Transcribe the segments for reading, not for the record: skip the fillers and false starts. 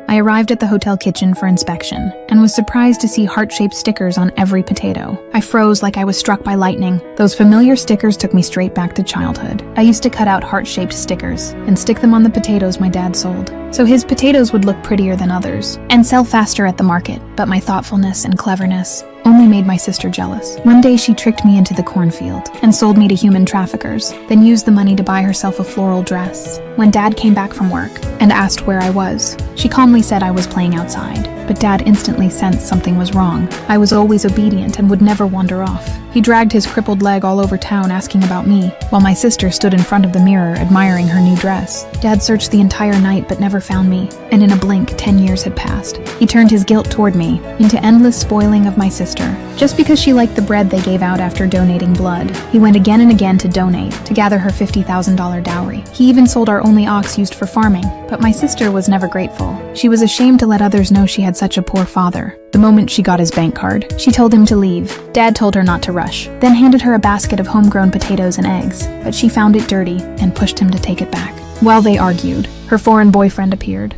I arrived at the hotel kitchen for inspection and was surprised to see heart-shaped stickers on every potato. I froze like I was struck by lightning. Those familiar stickers took me straight back to childhood. I used to cut out heart-shaped stickers and stick them on the potatoes my dad sold, so his potatoes would look prettier than others and sell faster at the market. But my thoughtfulness and cleverness only made my sister jealous. One day she tricked me into the cornfield and sold me to human traffickers, then used the money to buy herself a floral dress. When Dad came back from work and asked where I was, she calmly said I was playing outside, but Dad instantly sensed something was wrong. I was always obedient and would never wander off. He dragged his crippled leg all over town asking about me, while my sister stood in front of the mirror admiring her new dress. Dad searched the entire night but never found me, and in a blink, 10 years had passed. He turned his guilt toward me into endless spoiling of my sister. Just because she liked the bread they gave out after donating blood, he went again and again to donate, to gather her $50,000 dowry. He even sold our only ox used for farming, but my sister was never grateful. She was ashamed to let others know she had such a poor father. The moment she got his bank card, she told him to leave. Dad told her not to rush, then handed her a basket of homegrown potatoes and eggs, but she found it dirty and pushed him to take it back. While they argued, her foreign boyfriend appeared.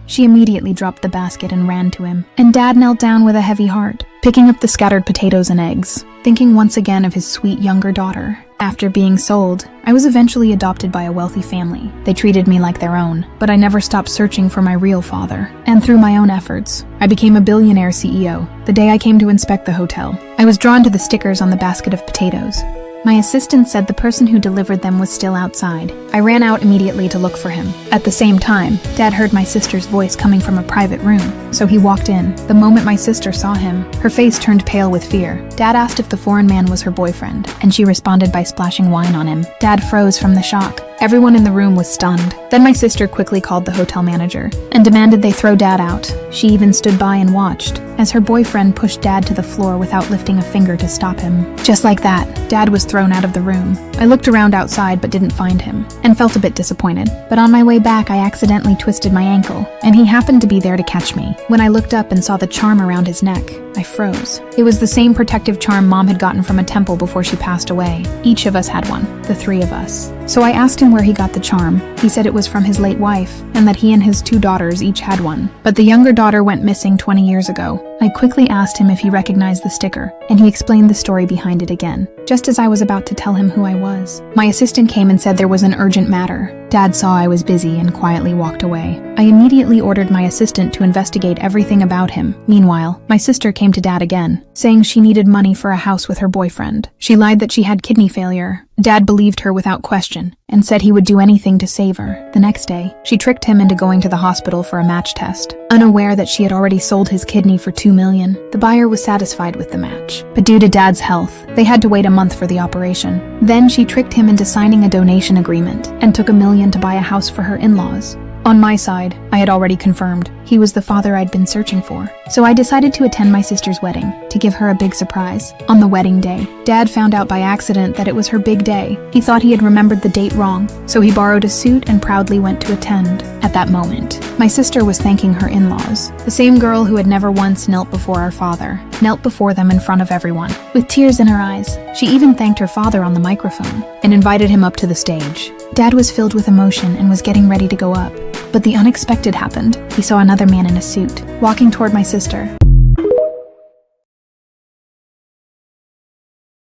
She immediately dropped the basket and ran to him, and Dad knelt down with a heavy heart, picking up the scattered potatoes and eggs, thinking once again of his sweet younger daughter. After being sold, I was eventually adopted by a wealthy family. They treated me like their own, but I never stopped searching for my real father. And through my own efforts, I became a billionaire CEO. The day I came to inspect the hotel, I was drawn to the stickers on the basket of potatoes. My assistant said the person who delivered them was still outside. I ran out immediately to look for him. At the same time, Dad heard my sister's voice coming from a private room, so he walked in. The moment my sister saw him, her face turned pale with fear. Dad asked if the foreign man was her boyfriend, and she responded by splashing wine on him. Dad froze from the shock. Everyone in the room was stunned. Then my sister quickly called the hotel manager and demanded they throw Dad out. She even stood by and watched as her boyfriend pushed Dad to the floor without lifting a finger to stop him. Just like that, Dad was thrown out of the room. I looked around outside but didn't find him and felt a bit disappointed. But on my way back, I accidentally twisted my ankle, and he happened to be there to catch me. When I looked up and saw the charm around his neck, I froze. It was the same protective charm Mom had gotten from a temple before she passed away. Each of us had one, the three of us. So I asked him where he got the charm. He said it was from his late wife, and that he and his 2 daughters each had one. But the younger daughter went missing 20 years ago. I quickly asked him if he recognized the sticker, and he explained the story behind it again, just as I was about to tell him who I was. My assistant came and said there was an urgent matter. Dad saw I was busy and quietly walked away. I immediately ordered my assistant to investigate everything about him. Meanwhile, my sister came to Dad again, saying she needed money for a house with her boyfriend. She lied that she had kidney failure. Dad believed her without question and said he would do anything to save her. The next day, she tricked him into going to the hospital for a match test. Unaware that she had already sold his kidney for $2 million, the buyer was satisfied with the match. But due to Dad's health, they had to wait a month for the operation. Then she tricked him into signing a donation agreement and took $1 million to buy a house for her in-laws. On my side, I had already confirmed he was the father I'd been searching for. So I decided to attend my sister's wedding to give her a big surprise. On the wedding day, Dad found out by accident that it was her big day. He thought he had remembered the date wrong, so he borrowed a suit and proudly went to attend. At that moment, my sister was thanking her in-laws. The same girl who had never once knelt before our father, knelt before them in front of everyone. With tears in her eyes, she even thanked her father on the microphone and invited him up to the stage. Dad was filled with emotion and was getting ready to go up. But the unexpected happened. He saw another man in a suit, walking toward my sister.